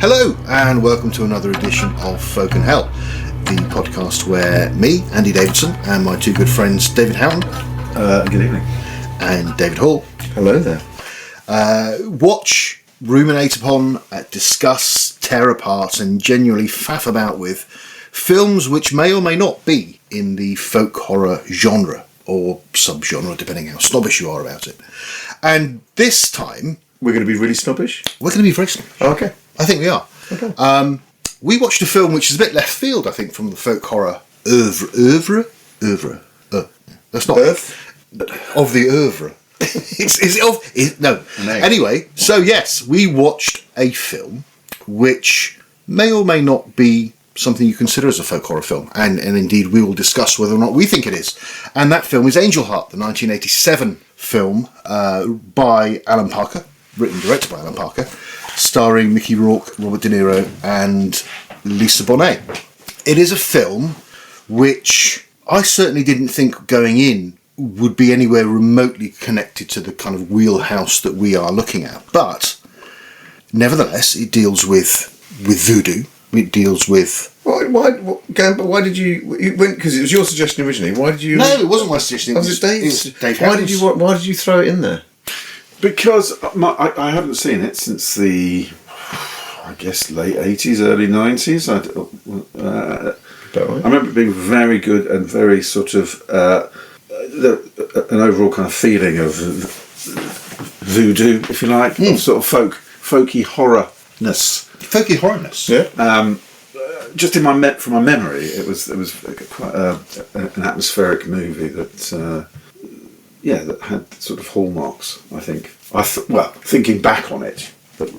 Hello, and welcome to another edition of FolknHell, the podcast where me, Andy Davidson, and my two good friends, David Houghton. Good evening. And David Hall. Hello there. Watch, ruminate upon, discuss, tear apart, and genuinely faff about with films which may or may not be in the folk horror genre, or subgenre, depending how snobbish you are about it. And this time... We're going to be really snobbish? We're going to be very snobbish. Oh, okay. I think we are. Okay. We watched a film which is a bit left field, I think, from the folk horror oeuvre. That's not... Of the oeuvre. No. Anyway, so yes, we watched a film which may or may not be something you consider as a folk horror film, and indeed we will discuss whether or not we think it is. And that film is Angel Heart, the 1987 film by Alan Parker, written and directed by Alan Parker, starring Mickey Rourke, Robert De Niro and Lisa Bonet. It is a film which I certainly didn't think going in would be anywhere remotely connected to the kind of wheelhouse that we are looking at. But nevertheless, it deals with voodoo. It deals with... Why did you went because it was your suggestion originally? Why did you? No, it wasn't my suggestion. It was Dave's. Dave Why did you throw it in there? Because I haven't seen it since the, I guess, late 80s, early 90s. I remember it being very good and very sort of an overall kind of feeling of voodoo, if you like, of sort of folky horrorness. Folky horrorness. Yeah. Just from my memory, it was quite an atmospheric movie that that had sort of hallmarks. I think. Thinking back on it, that's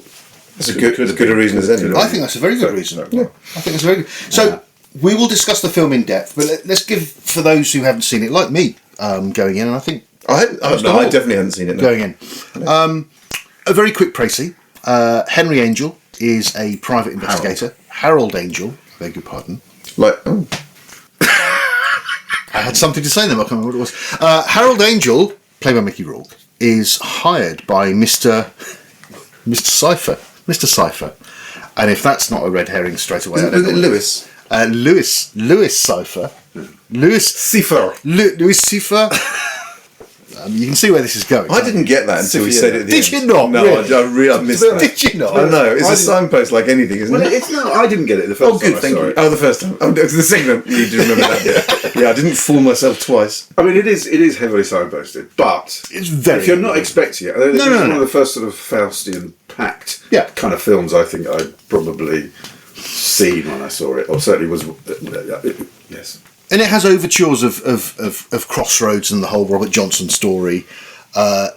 as good a reason as any. I think that's a very good reason. Yeah. I think that's very good. So we will discuss the film in depth, but let's give, for those who haven't seen it, like me, going in, and I think I definitely hadn't seen it. No. Going in, a very quick précis. Henry Angel is a private investigator. Harold Angel, I beg your pardon. I had something to say then, I can't remember what it was. Harold Angel, played by Mickey Rourke, is hired by Mr. Cyphre. Mr. Cyphre. And if that's not a red herring straight away... Louis. Louis Cyphre. Louis Cyphre. You can see where this is going. I didn't get that until we said it at the end. Did you not? No, really? I missed that. Did you not? I know. It's a signpost like anything, isn't it? I didn't get it the first time. Oh, good, thank you. Oh, the first time. Oh, the second time. You do remember that? Yeah, I didn't fool myself twice. I mean, it is heavily signposted, but it's very. If you're not expecting it, it's one of the first sort of Faustian pact kind of films I think I'd probably seen when I saw it, or certainly was. Yes. And it has overtures of Crossroads and the whole Robert Johnson story. No, I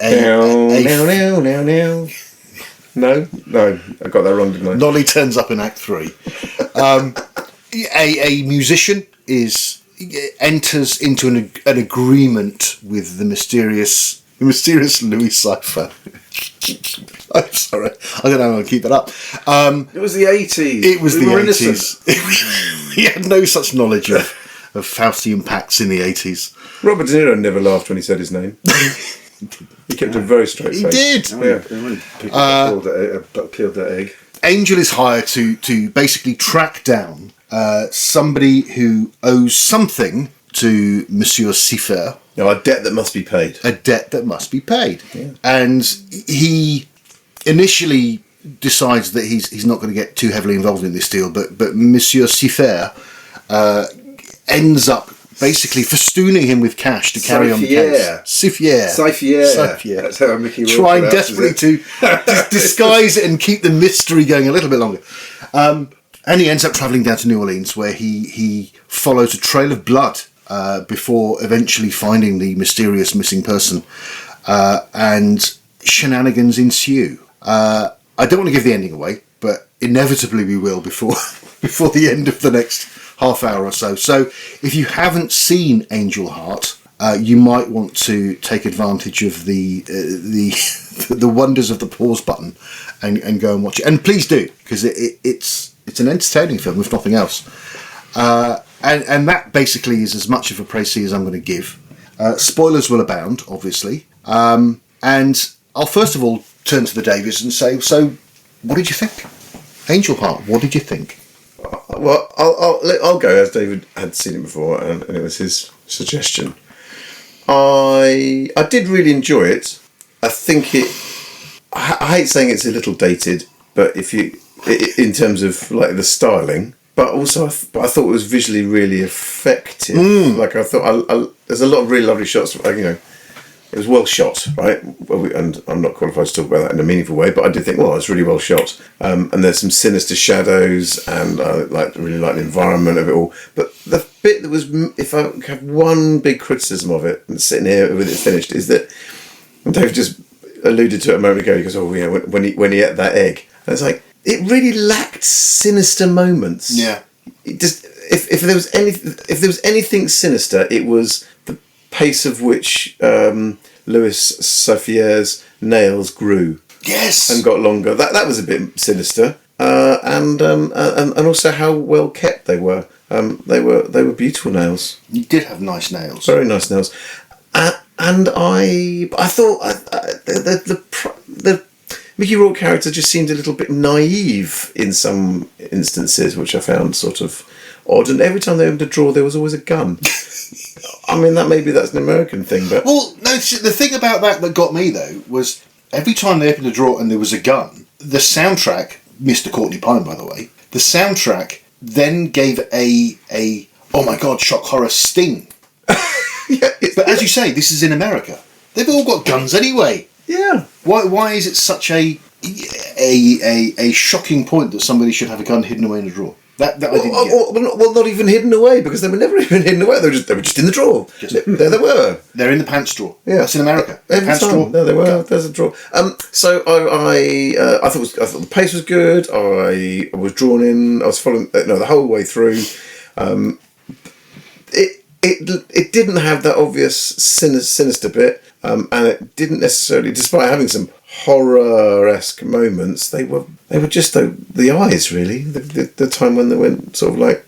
got that wrong, didn't I? Nolly turns up in Act 3. A musician enters into an agreement with the mysterious Louis Cyphre. I'm sorry, I don't know how to keep that up. It was the 80s. It was the 80s. He had no such knowledge of Faustian pacts in the 80s. Robert De Niro never laughed when he said his name. He kept a very straight face. He did. Peeled that egg. Angel is hired to basically track down somebody who owes something to Monsieur Cyphre. Now, a debt that must be paid. A debt that must be paid. Yeah. And he initially decides that he's not going to get too heavily involved in this deal, but Monsieur Cyphre ends up basically festooning him with cash to carry on the case. Cyphre. That's how Mickey Rourke trying desperately to disguise it and keep the mystery going a little bit longer. And he ends up travelling down to New Orleans, where he follows a trail of blood before eventually finding the mysterious missing person. And shenanigans ensue. I don't want to give the ending away, but inevitably we will before the end of the next half hour or so. So if you haven't seen Angel Heart, you might want to take advantage of the wonders of the pause button and go and watch it. And please do, because it's an entertaining film, if nothing else. And that basically is as much of a précis as I'm going to give. Spoilers will abound, obviously. And I'll first of all turn to the Davies and say, so what did you think? Angel Heart, what did you think? Well, I'll go, as David had seen it before, and it was his suggestion. I did really enjoy it. I think I hate saying it's a little dated, but in terms of like the styling, but also I thought it was visually really effective. Like I thought, there's a lot of really lovely shots. It was well shot, right? And I'm not qualified to talk about that in a meaningful way, but I did think, well, it's really well shot. And there's some sinister shadows, and I really like the environment of it all. But the bit that was, if I have one big criticism of it, and sitting here with it finished, is that, and Dave just alluded to it a moment ago, he goes, when he ate that egg, and it's like, it really lacked sinister moments. Yeah. It just, if there was anything sinister, it was the pace of which Louis Cyphre's nails grew. Yes. And got longer. That was a bit sinister. And also how well kept they were. They were beautiful nails. You did have nice nails. Very nice nails. And I thought the Mickey Rourke character just seemed a little bit naive in some instances, which I found sort of odd. And every time they opened a drawer, there was always a gun. I mean, that's an American thing, but... Well, no, the thing about that got me, though, was every time they opened a drawer and there was a gun, the soundtrack, Mr. Courtney Pine, by the way, the soundtrack then gave a oh my God, shock horror sting. Yeah, but as you say, this is in America. They've all got guns anyway. Yeah. Why is it such a shocking point that somebody should have a gun hidden away in a drawer? That I didn't get. Well, not even hidden away, because they were never even hidden away. They were just in the drawer. There they were. They're in the pants drawer. Yeah, that's in America. Every pants time. drawer. No, they were. There's a drawer. So I thought the pace was good. I was drawn in. I was following the whole way through. It didn't have that obvious sinister bit, and it didn't necessarily, despite having some horror-esque moments, they were just the eyes, really. The time when they went sort of like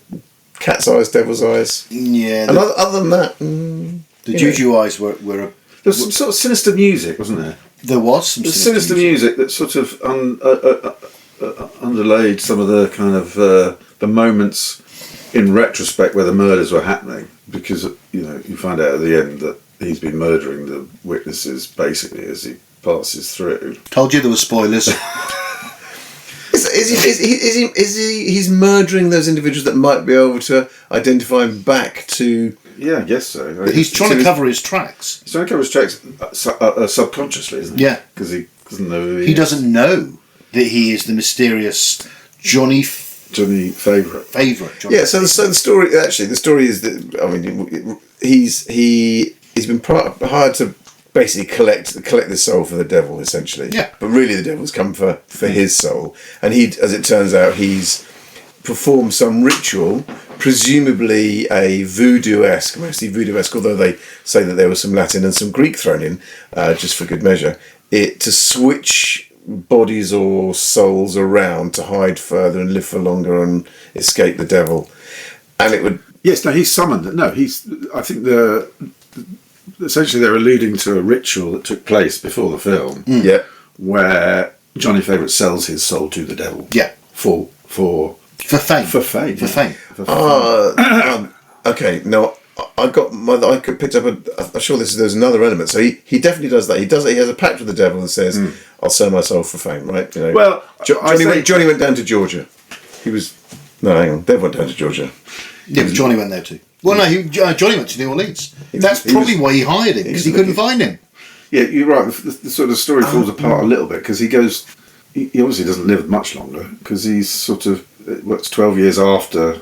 cat's eyes, devil's eyes. Yeah. And other than that, the juju eyes were there was some sort of sinister music, wasn't there? There was some sinister music that sort of underlaid some of the kind of the moments in retrospect where the murders were happening, because you find out at the end that he's been murdering the witnesses basically as he passes through. Told you there were spoilers. He's murdering those individuals that might be able to identify him back to... Yeah, I guess so. But he's trying to cover his tracks. He's trying to cover his tracks subconsciously, isn't he? Yeah. Because he doesn't know who he doesn't know that he is the mysterious Johnny Favourite. Yeah, so the story is that, I mean, he's been hired to basically collect the soul for the devil, essentially. Yeah. But really the devil's come for his soul. And as it turns out, he's performed some ritual, presumably a voodoo-esque, mostly voodoo-esque, although they say that there was some Latin and some Greek thrown in, just for good measure, to switch bodies or souls around to hide further and live for longer and escape the devil. And it would... Yes, no, he's summoned. No, I think essentially they're alluding to a ritual that took place before the film. Yeah. Where Johnny Favourite sells his soul to the devil. Yeah. For fame. For fame. For fame. Okay, no, I picked up I'm sure there's another element. So he definitely does that. He has a pact with the devil and says, I'll sell my soul for fame, right? Well, Johnny went down to Georgia. Hang on, Dev went down to Georgia. Yeah, but Johnny went there too. Well, no, Johnny went to New Orleans. That's probably why he hired him, because he couldn't find him. Yeah, you're right. The sort of story falls apart a little bit, because he obviously doesn't live much longer, because he's sort of works 12 years after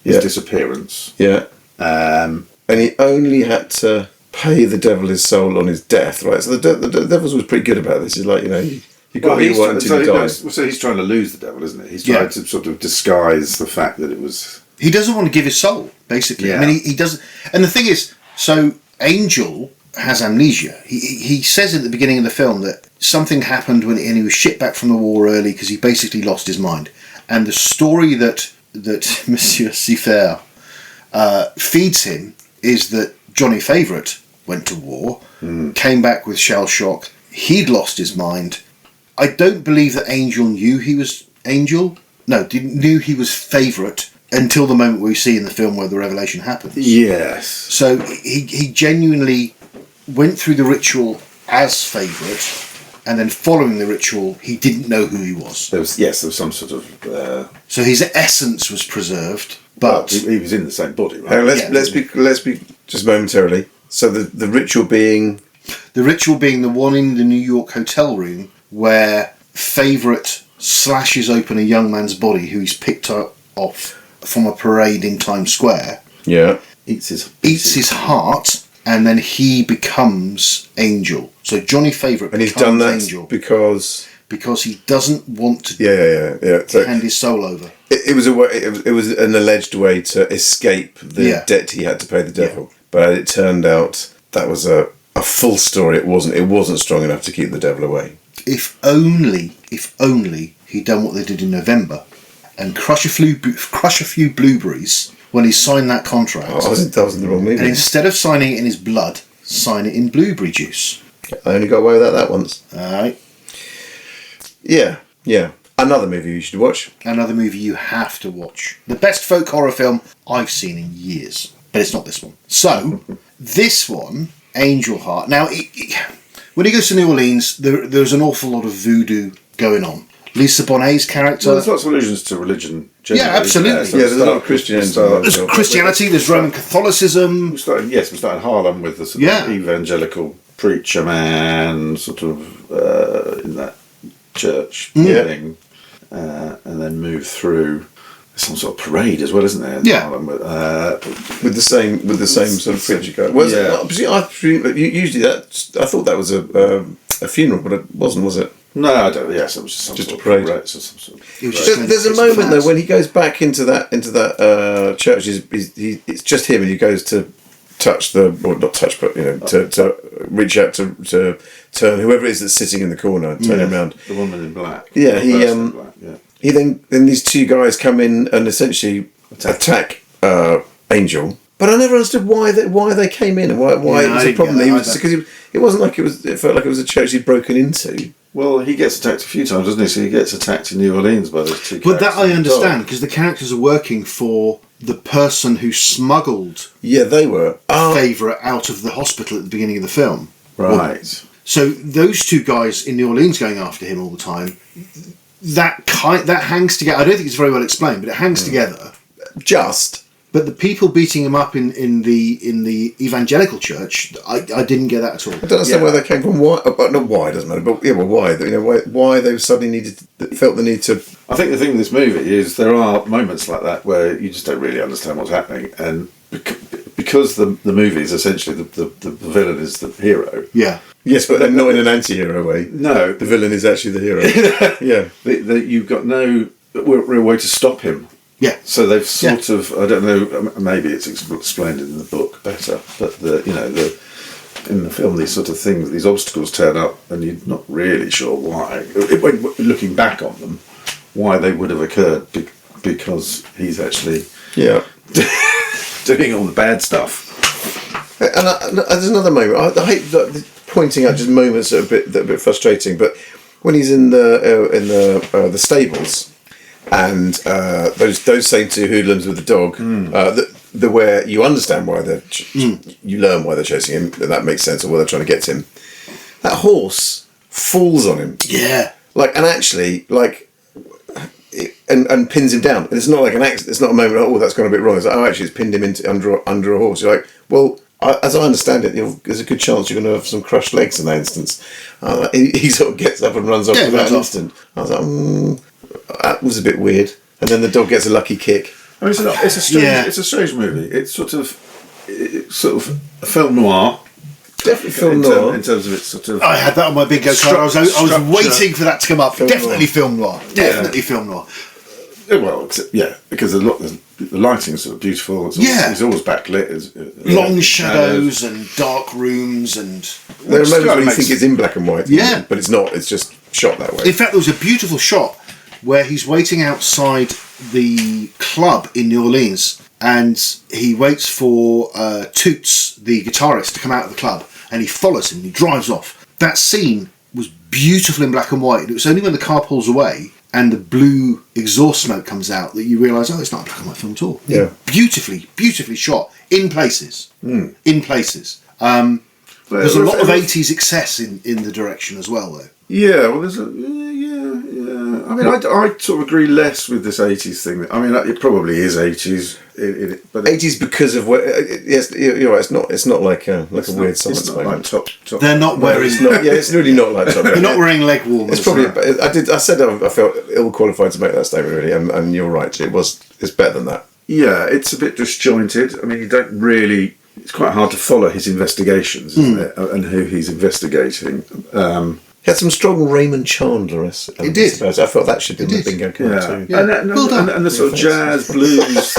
his disappearance. Yeah. And he only had to pay the devil his soul on his death, right? So the devil's was pretty good about this. He's like, you got what you want until you die. So he's trying to lose the devil, isn't he? He's trying to sort of disguise the fact that it was... He doesn't want to give his soul, basically. Yeah. I mean, he doesn't... And the thing is, so Angel has amnesia. He says at the beginning of the film that something happened and he was shipped back from the war early because he basically lost his mind. And the story that Monsieur Cyphre feeds him is that Johnny Favourite went to war, came back with shell shock, he'd lost his mind. I don't believe that Angel knew he was Angel. knew he was favourite until the moment we see in the film where the revelation happens. Yes. So he genuinely went through the ritual as favourite, and then following the ritual, he didn't know who he was. There was some sort of. So his essence was preserved, but he was in the same body, right? Let's be just momentarily. So the ritual being the one in the New York hotel room where favourite slashes open a young man's body who he's picked up off from a parade in Times Square. Yeah. Eats his heart, and then he becomes Angel. So Johnny Favourite and becomes he's done that Angel because he doesn't want to So hand his soul over. It was an alleged way to escape the debt he had to pay the devil. Yeah. But as it turned out, that was a full story. It wasn't strong enough to keep the devil away. If only he'd done what they did in November and crush a few blueberries when he signed that contract. Oh, that was in the wrong movie. And instead of signing it in his blood, sign it in blueberry juice. I only got away with that once. Alright. Yeah. Another movie you should watch. Another movie you have to watch. The best folk horror film I've seen in years. But it's not this one. So, this one, Angel Heart. Now, when he goes to New Orleans, there's an awful lot of voodoo going on. Lisa Bonet's character. Well, there's lots of allusions to religion. Yeah, absolutely. So there's a lot of Christianity. There's Christianity, there's Roman Catholicism. We started in Harlem with the sort of evangelical preacher man, sort of in that church thing, and then moved through some sort of parade as well, isn't there? Yeah. Harlem with the same sort of preacher guy. Usually that I thought that was a funeral, but it wasn't, was it? No, I don't. Yes, it was just some just sort a parade. Of parade, so some sort of There's a moment though when he goes back into that church. It's just him, and he goes to touch not touch, but to reach out to turn whoever it is that's sitting in the corner, turn him around. The woman in black. Yeah, He then these two guys come in and essentially attack Angel. But I never understood why they came in and why it was a problem. Because it wasn't like it felt like it was a church he'd broken into. Well, he gets attacked a few times, doesn't he? So he gets attacked in New Orleans by those two characters. But that I understand, because the characters are working for the person who smuggled they were Favourite out of the hospital at the beginning of the film. Right. So those two guys in New Orleans going after him all the time, that hangs together. I don't think it's very well explained, but it hangs together. But the people beating him up in the evangelical church, I didn't get that at all. I don't understand where they came from. Why? Not why, it doesn't matter. But why? Why they suddenly felt the need to. I think the thing with this movie is there are moments like that where you just don't really understand what's happening, and because the movie is essentially the villain is the hero. Yeah. Yes, but not in an anti-hero way. No, the villain is actually the hero. Yeah. You've got no real way to stop him. Yeah. So they've sort of, I don't know, maybe it's explained in the book better, but in the film these sort of things, these obstacles turn up and you're not really sure why. When looking back on them, why they would have occurred because he's actually doing all the bad stuff. And there's another moment. I hate pointing out just moments that are a bit frustrating, but when he's in the stables. And those same two hoodlums with the dog, where you understand why you learn why they're chasing him, and that makes sense, or why they're trying to get to him. That horse falls on him, and pins him down. And it's not like an accident. It's not a moment. Oh, that's gone a bit wrong. It's like, it's pinned him into under a horse. You're like, well, as I understand it, there's a good chance you're going to have some crushed legs in that instance. He sort of gets up and runs off in that instant. I was like, that was a bit weird. And then the dog gets a lucky kick. I mean, it's a strange movie. It's sort of a film noir. Definitely film noir. In terms of its sort of... I had that on my bingo card. I was waiting for that to come up. Definitely film noir. Definitely film noir. Well, because the lighting is sort of beautiful. It's always backlit. Long shadows and dark rooms and... There are moments when you think it's in black and white. Yeah. But it's not. It's just shot that way. In fact, there was a beautiful shot where he's waiting outside the club in New Orleans and he waits for Toots, the guitarist, to come out of the club, and he follows him and he drives off. That scene was beautiful in black and white. It was only when the car pulls away and the blue exhaust smoke comes out that you realise, oh, it's not a black and white film at all. Yeah. Beautifully shot in places. In places. There's a lot of 80s excess in the direction as well, though. Yeah, well, there's a I mean, I sort of agree less with this 80s thing. I mean, it probably is 80s, but 80s because of what? Yes, you're right. It's not like a weird science. It's not like top. They're not wearing. It's really not like top. They're not wearing leg warmers. It's probably. I said I felt ill qualified to make that statement, really, and you're right. It's better than that. Yeah, it's a bit disjointed. I mean, you don't really. It's quite hard to follow his investigations, isn't it? And who he's investigating. He had some strong Raymond Chandler-esque. It did. I felt that should be the bingo card too. Yeah. And the sort of jazz blues,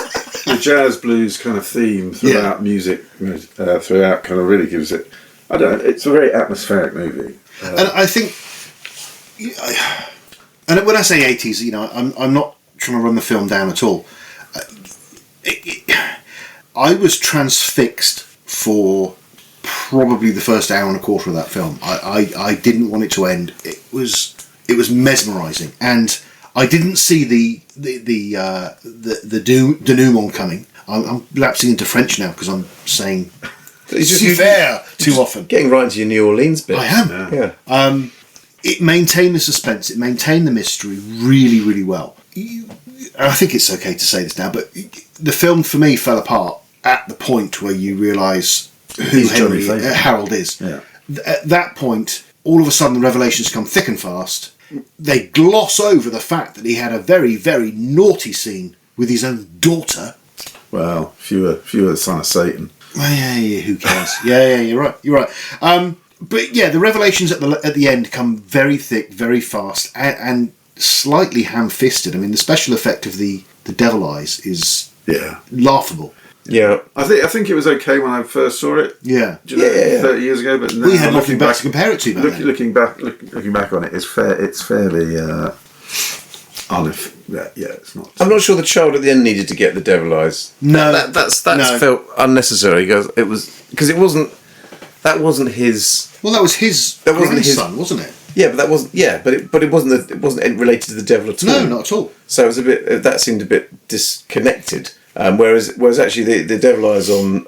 the jazz blues kind of theme throughout music, throughout kind of really gives it. I don't know. It's a very atmospheric movie, and I think, and when I say 80s, I'm not trying to run the film down at all. I was transfixed for probably the first hour and a quarter of that film. I didn't want it to end. It was mesmerising, and I didn't see the denouement coming. I'm lapsing into French now because I'm saying "super" too often. Getting right into your New Orleans bit. I am. Yeah. It maintained the suspense. It maintained the mystery really, really well. I think it's okay to say this now, but the film for me fell apart at the point where you realise who Harold is. Yeah. At that point, all of a sudden the revelations come thick and fast. They gloss over the fact that he had a very, very naughty scene with his own daughter. Well, if you were the son of Satan. Well, yeah, who cares? yeah, you're right. But yeah, the revelations at the end come very thick, very fast, and slightly ham-fisted. I mean, the special effect of the devil eyes is laughable. Yeah, I think it was okay when I first saw it. Yeah, 30 years ago. But now, we had nothing back to compare it to. Looking back on it, it's fairly. It's not. I'm not sure the child at the end needed to get the devil eyes. No, that's felt unnecessary because it wasn't. That wasn't his. Well, that was his. That wasn't his son, wasn't it? Yeah, but that wasn't. Yeah, but it wasn't. It wasn't related to the devil at all. No, not at all. So it was a bit. That seemed a bit disconnected. Whereas actually the devil eyes on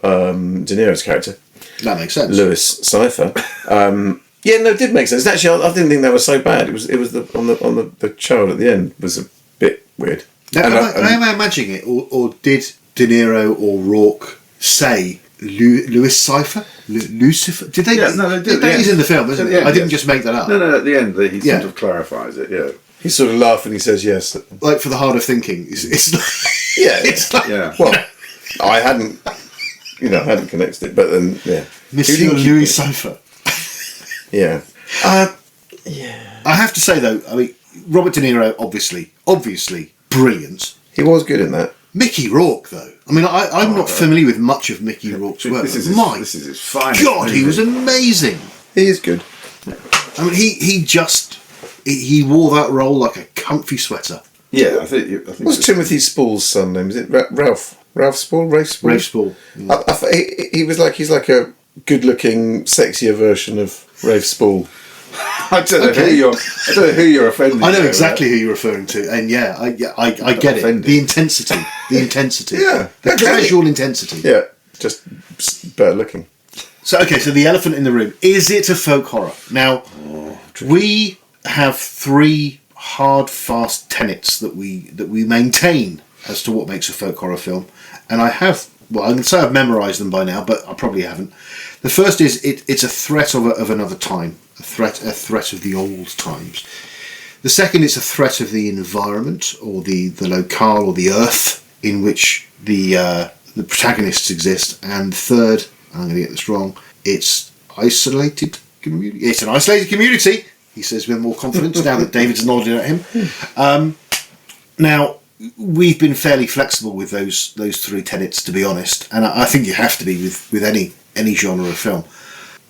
De Niro's character. That makes sense. Louis Cyphre. It did make sense. Actually, I didn't think that was so bad. It was the child at the end was a bit weird. Now, am I imagining it, or did De Niro or Rourke say Louis Cyphre? Lucifer? Did they? Yeah, no, they did. He's in the film, isn't it? I didn't just make that up. No. At the end, he sort of clarifies it. Yeah. He sort of laughs and he says yes. Like for the hard of thinking, it's like, Well, I hadn't connected it, but then Monsieur Louis Cyphre. Yeah. I have to say though, I mean, Robert De Niro, obviously brilliant. He was good in that. Mickey Rourke, though. I mean, I'm not familiar with much of Mickey Rourke's work. This is his finest. God, movie. he was amazing. He is good. I mean, he wore that role like a comfy sweater. Yeah, I think. What's Timothy Spall's son name? Is it Ralph? Ralph Spall? Rafe Spall? Rafe Spall. Yeah. He's like a good-looking, sexier version of Rafe Spall. I don't know who you're offending. I know exactly who you're referring to, and I get it. The intensity, Yeah, the casual intensity. Yeah, just better looking. So the elephant in the room, is it a folk horror? Now, we have 3 hard, fast tenets that we maintain as to what makes a folk horror film, and I can say I've memorised them by now, but I probably haven't. The first is it's a threat of another time, a threat of the old times. The second is a threat of the environment or the locale or the earth in which the protagonists exist. And third, I'm going to get this wrong, it's isolated community. It's an isolated community, he says with more confidence now that David's nodding at him. Now, we've been fairly flexible with those 3 tenets, to be honest, and I think you have to be with any genre of film.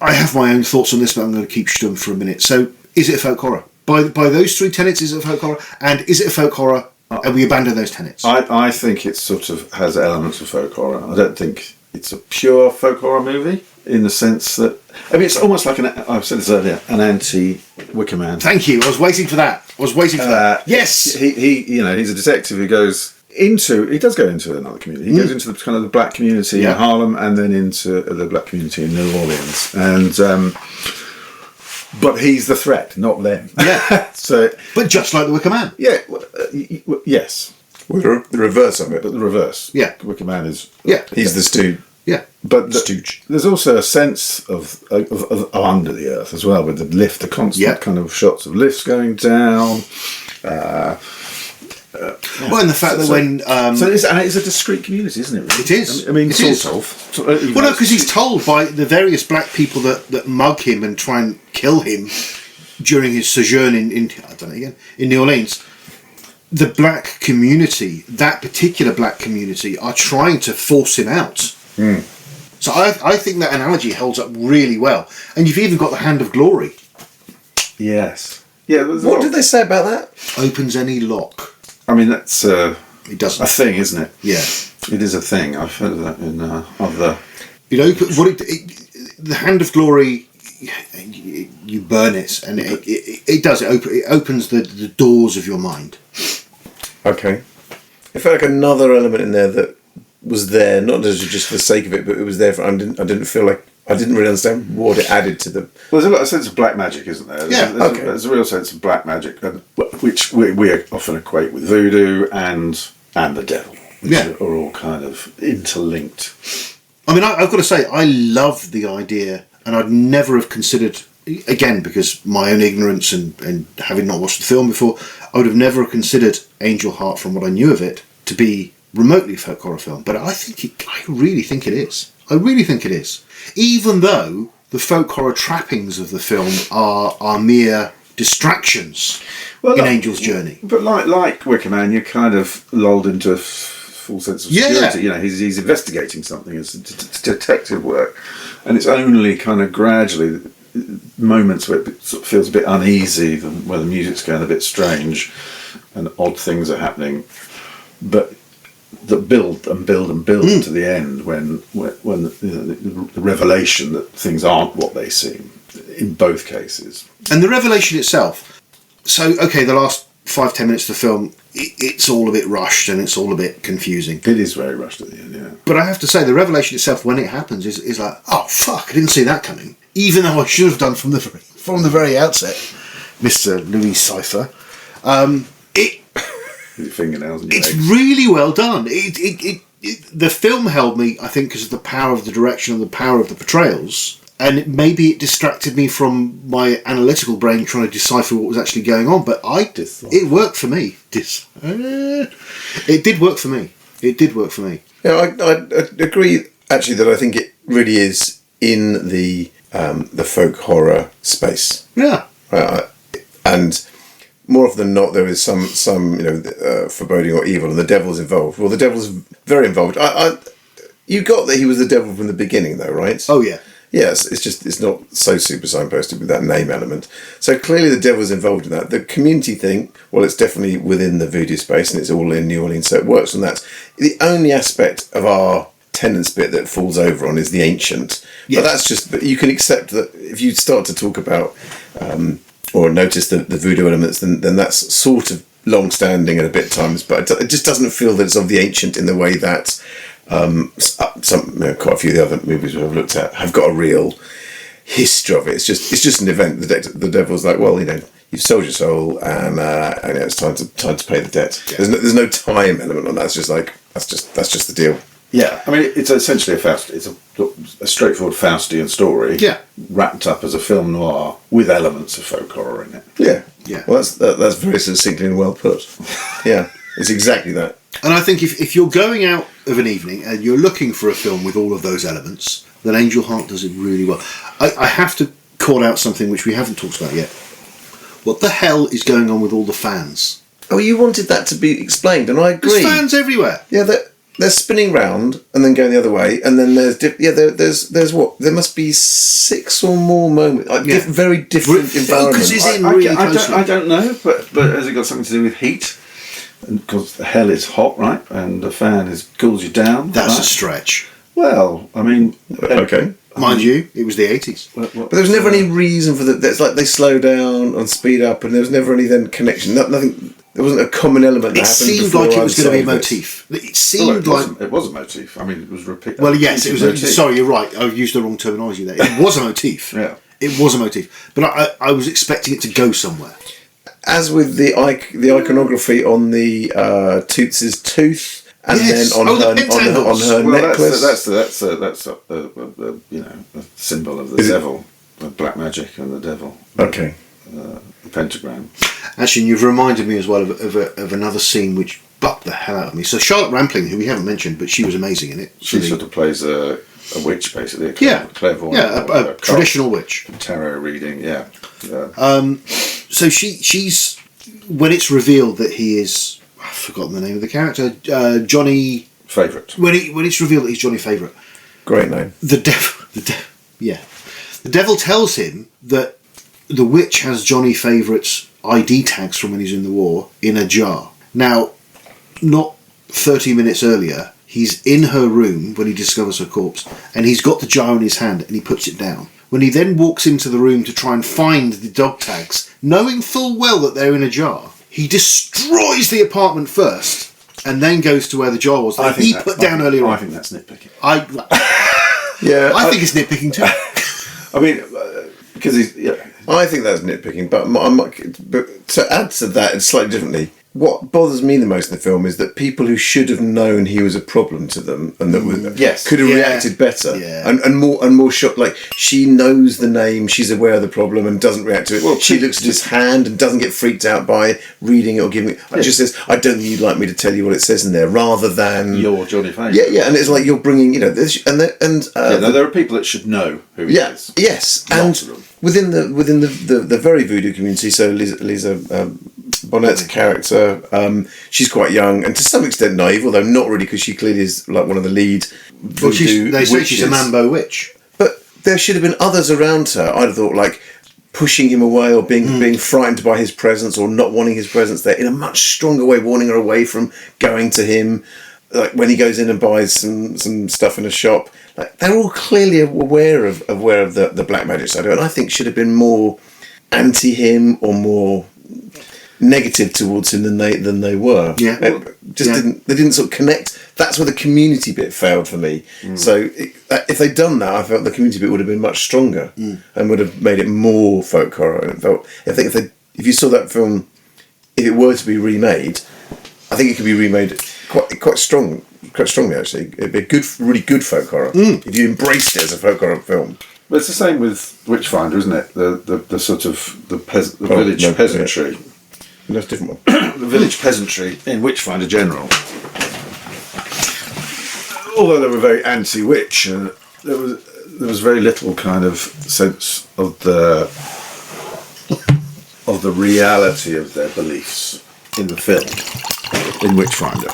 I have my own thoughts on this, but I'm going to keep stum for a minute. So, is it a folk horror? By those 3 tenets, is it a folk horror? And is it a folk horror, and we abandon those tenets? I think it sort of has elements of folk horror. I don't think it's a pure folk horror movie. in the sense that it's almost like I've said this earlier, an anti-Wicker Man. Thank you. I was waiting for that. Yes. He's a detective who goes into. He does go into another community. He goes into the kind of the black community in Harlem, and then into the black community in New Orleans, and. But he's the threat, not them. Yeah. But just like the Wicker Man. Yeah. Yes. Well, the reverse of it. But the reverse. Yeah. The Wicker Man is. Yeah. He's the stooge. Yeah. But there's also a sense of under the earth as well, with the lift, the constant kind of shots of lifts going down. Well, and the fact that when it's a discreet community, isn't it? Really? It is. I mean, sort of. Well, no, because he's told by the various black people that mug him and try and kill him during his sojourn in New Orleans. The black community, that particular black community, are trying to force him out. Mm. So I think that analogy holds up really well. And you've even got the Hand of Glory. Yes. Yeah. What did they say about that? Opens any lock. I mean, that's it doesn't. a thing, isn't it? Yeah. It is a thing. I've heard of that in other... The Hand of Glory, you burn it, and it does. It opens the doors of your mind. Okay. It felt like another element in there that was there, not just for the sake of it, but it was there. I didn't feel like... I didn't really understand what it added to the... Well, there's a sense of black magic, isn't there? There's a real sense of black magic, which we often equate with voodoo and the devil, which are all kind of interlinked. I mean, I've got to say, I love the idea, and I'd never have considered, again, because my own ignorance and having not watched the film before, I would have never considered Angel Heart, from what I knew of it, to be remotely a folk horror film. But I really think it is. I really think it is. Even though the folk horror trappings of the film are mere distractions in Angel's journey. But like Wicker Man, you're kind of lulled into a full sense of security. You know, he's investigating something. It's detective work, and it's only kind of gradually moments where it sort of feels a bit uneasy, where the music's going a bit strange, and odd things are happening, but that build and build and build to the end when the revelation that things aren't what they seem in both cases. And the revelation itself. So, okay, the last 5-10 minutes of the film, it's all a bit rushed and it's all a bit confusing. It is very rushed at the end, yeah. But I have to say, the revelation itself, when it happens, is like, oh fuck, I didn't see that coming. Even though I should have done from the very outset, Mr. Louis Cyphre. Your fingernails and your it's legs. really well done. The film held me, I think, because of the power of the direction and the power of the portrayals, and maybe it distracted me from my analytical brain trying to decipher what was actually going on. But it worked for me. It did work for me. It did work for me. Yeah, I agree. Actually, that I think it really is in the folk horror space. Yeah, and. More often than not, there is some foreboding or evil, and the devil's involved. Well, the devil's very involved. You got that he was the devil from the beginning, though, right? Oh yeah. Yes, it's not so super signposted with that name element. So clearly, the devil's involved in that. The community thing, well, it's definitely within the voodoo space, and it's all in New Orleans, so it works on that. The only aspect of our tenets bit that falls over on is the ancient. Yeah. But that's just. But you can accept that if you start to talk about. Or notice the voodoo elements, then that's sort of long-standing and a bit times, but it just doesn't feel that it's of the ancient in the way that quite a few of the other movies we've looked at have got a real history of it. It's just an event. The devil's like, well, you've sold your soul, and it's time to pay the debt. Yeah. There's no time element on that. It's just like that's just the deal. Yeah, I mean, it's essentially it's a straightforward Faustian story, wrapped up as a film noir with elements of folk horror in it. Yeah, yeah. Well, that's very succinctly and well put. Yeah, it's exactly that. And I think if you're going out of an evening and you're looking for a film with all of those elements, then Angel Heart does it really well. I have to call out something which we haven't talked about yet. What the hell is going on with all the fans? Oh, you wanted that to be explained, and I agree. There's fans everywhere. Yeah, they're spinning round and then going the other way, and then there's what? There must be 6 or more moments, very different environments. I don't know, but has it got something to do with heat? Because the hell is hot, right? And the fan cools you down. That's a stretch. Well, I mean, Okay. Mind you, it was the 80s. But there was never any reason for that. It's like they slow down and speed up, and there was never any then connection. Nothing. There wasn't a common element that It happened. seemed before like it was going to be a I'd say motif. It Well, seemed like. it was a motif. I mean, it was repeat. Well, yes, it was. motif. Sorry, you're right. I used the wrong terminology there. It was a motif. Yeah. It was a motif. But I was expecting it to go somewhere. As with the iconography on the Toots' tooth, and Yes. then on Oh, the her pentangles. necklace. That's a symbol of the devil, the black magic and the devil. Okay. The pentagram. Actually, you've reminded me as well of another scene which bucked the hell out of me. So Charlotte Rampling, who we haven't mentioned, but she was amazing in it. She sort of plays a witch, basically. Clairvoyant. Yeah, a traditional witch. Tarot reading, yeah. So she's when it's revealed that he is, I've forgotten the name of the character, Johnny. Favourite. When it's revealed that he's Johnny Favourite, Great name. the devil tells him that the witch has Johnny Favourite's ID tags from when he's in the war in a jar. Now, not 30 minutes earlier, he's in her room when he discovers her corpse, and he's got the jar in his hand and he puts it down. When he then walks into the room to try and find the dog tags, knowing full well that they're in a jar, he destroys the apartment first and then goes to where the jar was that he put down earlier on. I think that's nitpicking. I think it's nitpicking too. I mean, because he's... Yeah. I think that's nitpicking, but to add to that, it's slightly differently. What bothers me the most in the film is that people who should have known he was a problem to them and that could have reacted better and more shocked. Like, she knows the name, she's aware of the problem and doesn't react to it. Well, she looks at his hand and doesn't get freaked out by reading it or giving it. It just says, "I don't think you'd like me to tell you what it says in there," rather than You're Johnny Favourite. Yeah, and it's like you're bringing, this, there are people that should know who he is. Yes, Lots and of them. within the very voodoo community, so Lisa Bonnet's character, she's quite young and to some extent naive, although not really, because she clearly is like one of the lead voodoo They say witches. she's a Mambo witch. But there should have been others around her, I'd have thought, like pushing him away or being frightened by his presence or not wanting his presence there in a much stronger way, warning her away from going to him. Like when he goes in and buys some stuff in a shop, like they're all clearly aware of the black magic side of it, and I think should have been more anti him or more negative towards him than they were. Yeah, they didn't sort of connect. That's where the community bit failed for me. So if they'd done that, I felt the community bit would have been much stronger and would have made it more folk horror. And if you saw that film, if it were to be remade, I think it could be remade quite strongly actually. It'd be a really good folk horror if you embraced it as a folk horror film. But it's the same with Witchfinder, isn't it? The sort of the village peasantry. That's a different one. The village peasantry in Witchfinder General. Although they were very anti-witch, there was very little kind of sense of the reality of their beliefs in the film. In Witchfinder,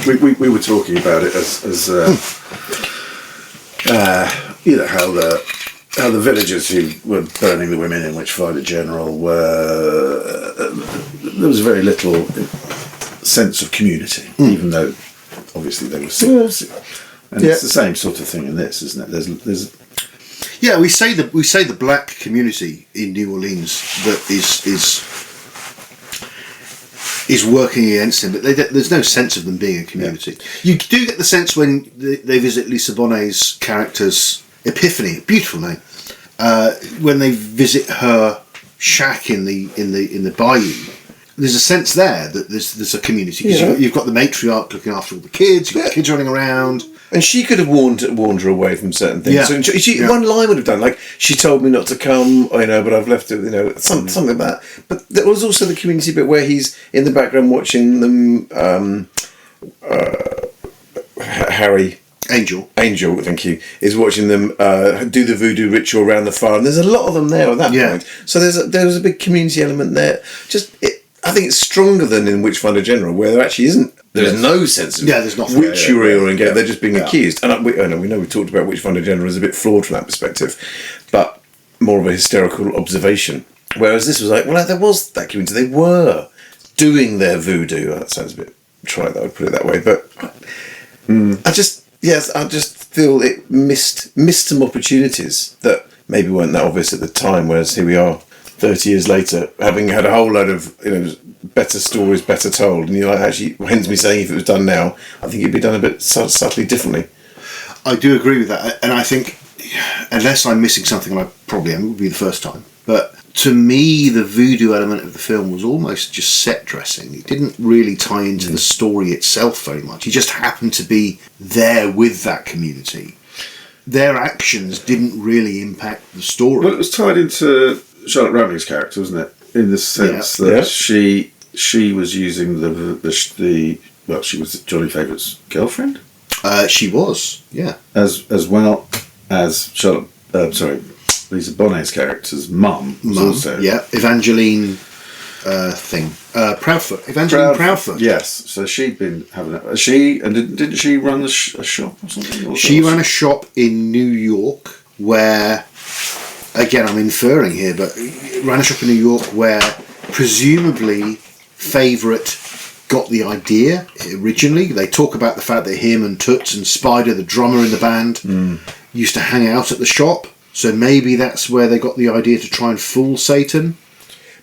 we were talking about it as how the villagers who were burning the women in Witchfinder General were there was very little sense of community, even though obviously they were sick. And it's the same sort of thing in this, isn't it? There's we say the black community in New Orleans that is working against him, but there's no sense of them being a community. You do get the sense when they visit Lisa Bonnet's character's Ep15, beautiful name, when they visit her shack in the bayou. There's a sense there that there's a community, because you've got the matriarch looking after all the kids, you've got the kids running around. And she could have warned her away from certain things. So one line would have done, like, she told me not to come, but I've left it, something like that. But there was also the community bit where he's in the background watching them, Harry... Angel, thank you, is watching them do the voodoo ritual around the fire. And there's a lot of them there at that point. So there was a big community element there. I think it's stronger than in Witchfinder General, where there actually isn't. There's no sense of witchery or engagement. They're just being accused. And we know we talked about Witchfinder General as a bit flawed from that perspective, but more of a hysterical observation. Whereas this was like, well, there was that community. They were doing their voodoo. That sounds a bit trite that I would put it that way, but I just feel it missed some opportunities that maybe weren't that obvious at the time, whereas here we are 30 years later, having had a whole load of better stories, better told, and you're like, actually, hence me saying if it was done now, I think it'd be done a bit subtly differently. I do agree with that, and I think, unless I'm missing something, and I probably am, it would be the first time, but to me, the voodoo element of the film was almost just set dressing. It didn't really tie into the story itself very much. He just happened to be there with that community. Their actions didn't really impact the story. Well, it was tied into Charlotte Rampling's character, wasn't it? In the sense that she was using well, she was Johnny Favourite's girlfriend. She was, yeah, as well as Charlotte. Lisa Bonet's character's mum was also Evangeline Proudfoot. Evangeline Proudfoot. Yes, so she'd been having didn't she run a shop or something? She ran a shop in New York where, again, I'm inferring here, but ran a shop in New York where presumably Favourite got the idea originally. They talk about the fact that him and Toots and Spider, the drummer in the band, used to hang out at the shop. So maybe that's where they got the idea to try and fool Satan.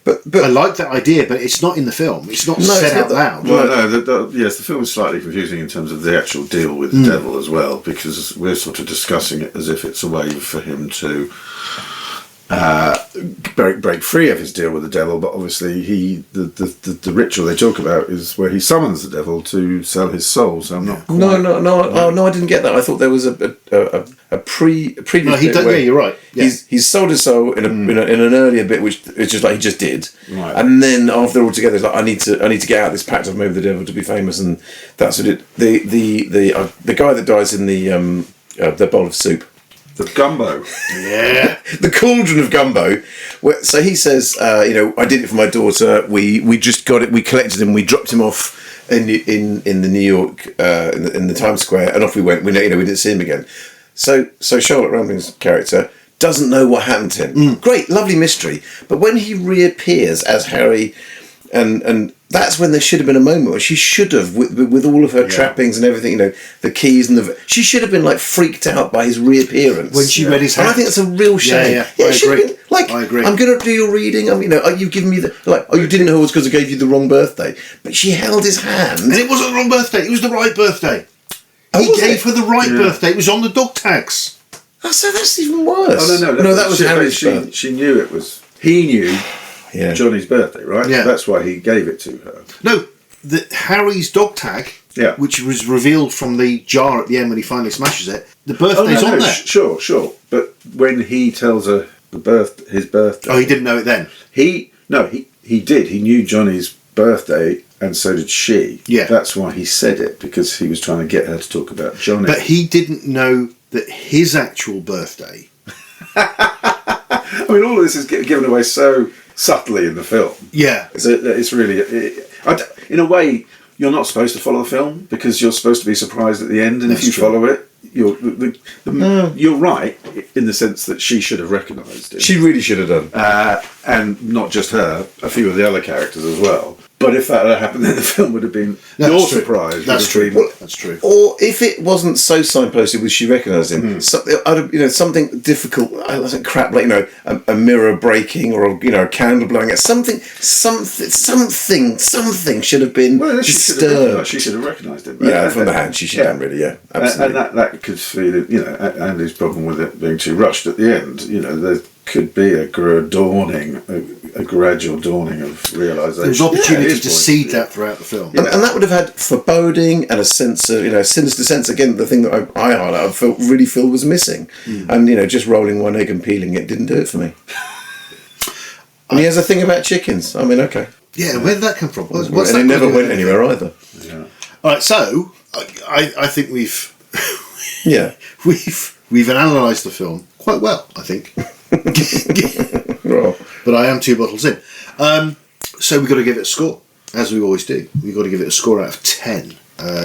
But I like that idea, but it's not in the film. It's not said out loud. Well, no, yes, the film is slightly confusing in terms of the actual deal with the devil as well, because we're sort of discussing it as if it's a way for him to break free of his deal with the devil, but obviously the ritual they talk about is where he summons the devil to sell his soul. So I'm not. No, I didn't get that. I thought there was a previous. No, you're right. Yeah. He's sold his soul in an earlier bit, which it's just like he just did, right. And then after all together, it's like I need to get out of this pact I've made with the devil to be famous, and that's what it. The guy that dies in the bowl of soup. The gumbo. Yeah. The cauldron of gumbo. So he says, I did it for my daughter. We just got it. We collected him. We dropped him off in the New York, in the Times Square, and off we went. We didn't see him again. So Charlotte Rampling's character doesn't know what happened to him. Great, lovely mystery. But when he reappears as Harry, and that's when there should have been a moment where she should have, with all of her trappings and everything, the keys and she should have been like freaked out by his reappearance when she read his hand. And I think that's a real shame. I agree. Been, like, I agree. I'm going to do your reading. You giving me you didn't know it was because I gave you the wrong birthday, but she held his hand, and it wasn't the wrong birthday. It was the right birthday. He gave her the right birthday. It was on the dog tags. Oh, so that's even worse. No, that was Harry's birthday. She knew it was. He knew. Yeah. Johnny's birthday, right? Yeah. That's why he gave it to her. No, Harry's dog tag, which was revealed from the jar at the end when he finally smashes it, the birthday's on there. Sure. But when he tells her his birthday... Oh, he didn't know it then? He did. He knew Johnny's birthday, and so did she. Yeah. That's why he said it, because he was trying to get her to talk about Johnny. But he didn't know that his actual birthday... I mean, all of this is given away so subtly in the film. Yeah. It's really... in a way, you're not supposed to follow the film, because you're supposed to be surprised at the end, and if you follow it, you're right in the sense that she should have recognised it. She really should have done. And not just her, a few of the other characters as well. But if that had happened, then the film would have been surprised. That's true. That's true. Or if it wasn't so signposted, would she recognise him? Something difficult. I wasn't crap like a mirror breaking or a candle blowing out. Something should have been disturbed. She should have recognised him. Yeah, from the hand she should have really. Yeah, absolutely. And that could feel Andy's problem with it being too rushed at the end. There could be a gradual dawning of realisation. There's opportunity to seed that throughout the film. And that would have had foreboding and a sense of, sinister sense. Again, the thing that I highlight, I really feel was missing. And, just rolling one egg and peeling it didn't do it for me. And he has a thing about chickens. I mean, okay. Yeah, where did that come from? And it never went anywhere either. Yeah. All right, so I think we've we've analysed the film quite well, I think. But I am 2 bottles in. So we've got to give it a score, as we always do. We've got to give it a score out of 10.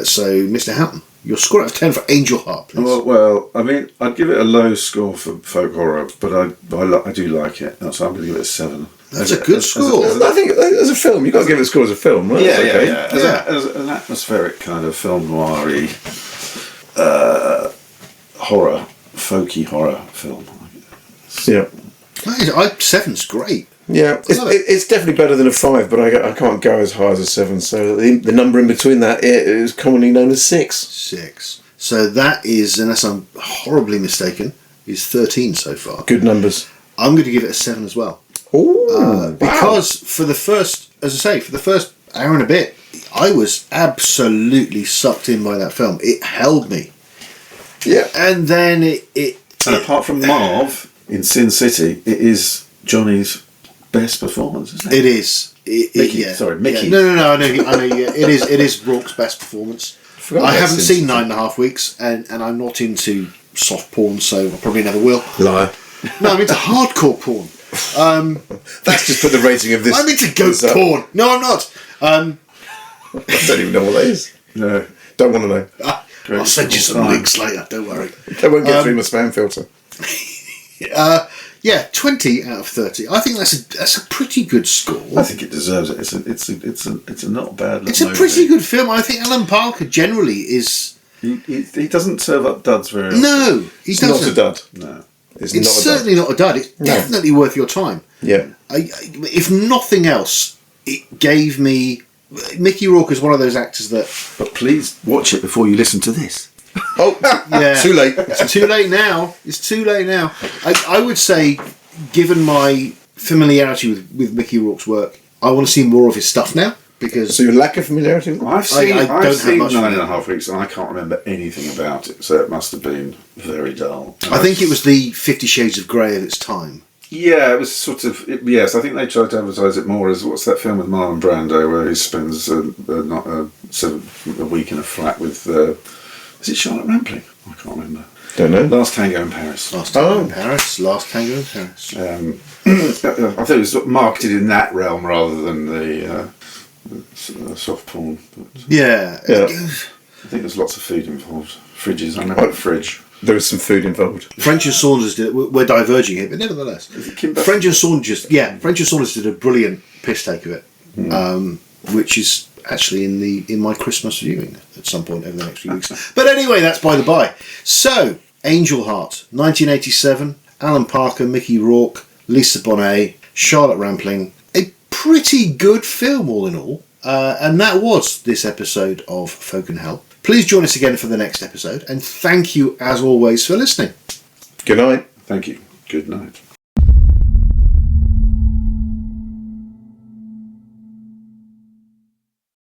So, Mr. Houghton, your score out of 10 for Angel Heart, please. Well, I mean, I'd give it a low score for folk horror, but I do like it. So I'm going to give it a 7. That's a good score. I think as a film, you've got to give it a score as a film, right? Yeah. As an atmospheric kind of film noir-y horror, folky horror film. Yeah. Seven's great. Yeah, it's definitely better than a 5, but I can't go as high as a 7. So the number in between that is commonly known as 6. 6. So that is, unless I'm horribly mistaken, is 13 so far. Good numbers. I'm going to give it a 7 as well. Ooh, because for the first hour and a bit, I was absolutely sucked in by that film. It held me. Yeah. And then And apart from Marv in Sin City, it is Johnny's best performance, isn't it? It is. Mickey. Yeah. Sorry, Mickey. Yeah. No. I know. Yeah, it is Rourke's best performance. I haven't seen 9.5 Weeks, and I'm not into soft porn, so I probably never will. Liar. No, I'm into hardcore porn. That's just put the rating of this. I'm into goat porn. No, I'm not. I don't even know what that is. No. Don't want to know. I'll send you some links later. Don't worry. They won't get through my spam filter. 20 out of 30. I think that's a pretty good score. I think it deserves it. It's a not bad. It's a pretty good film. I think Alan Parker generally is. He doesn't serve up duds very often. No, he doesn't. Not a dud. No. It's certainly not a dud. It's definitely worth your time. Yeah. If nothing else, it gave me. Mickey Rourke is one of those actors that. But please watch it before you listen to this. Oh, Yeah. too late. It's too late now. It's too late now. I would say, given my familiarity with Mickey Rourke's work, I want to see more of his stuff now. Because So your lack of familiarity with it? I've seen I don't I've have seen much 9.5 Weeks and I can't remember anything about it, so it must have been very dull. I think it was the 50 Shades of Grey of its time. Yeah, it was sort of... yes, I think they tried to advertise it more as... What's that film with Marlon Brando where he spends a week in a flat with... is it Charlotte Rampling? I can't remember. Don't know. Last Tango in Paris. Last Tango in Paris. Last Tango in Paris. I think it was marketed in that realm rather than the soft porn. But Yeah. I think there's lots of food involved. Fridges. I remember a fridge. There was some food involved. French and Saunders did. We're diverging here, but nevertheless, French and Saunders did a brilliant piss take of it, which is actually in my Christmas viewing at some point over the next few weeks. But anyway, that's by the by. So, Angel Heart, 1987, Alan Parker, Mickey Rourke, Lisa Bonet, Charlotte Rampling. A pretty good film, all in all. And that was this episode of FolknHell. Please join us again for the next episode, and thank you, as always, for listening. Good night. Thank you. Good night.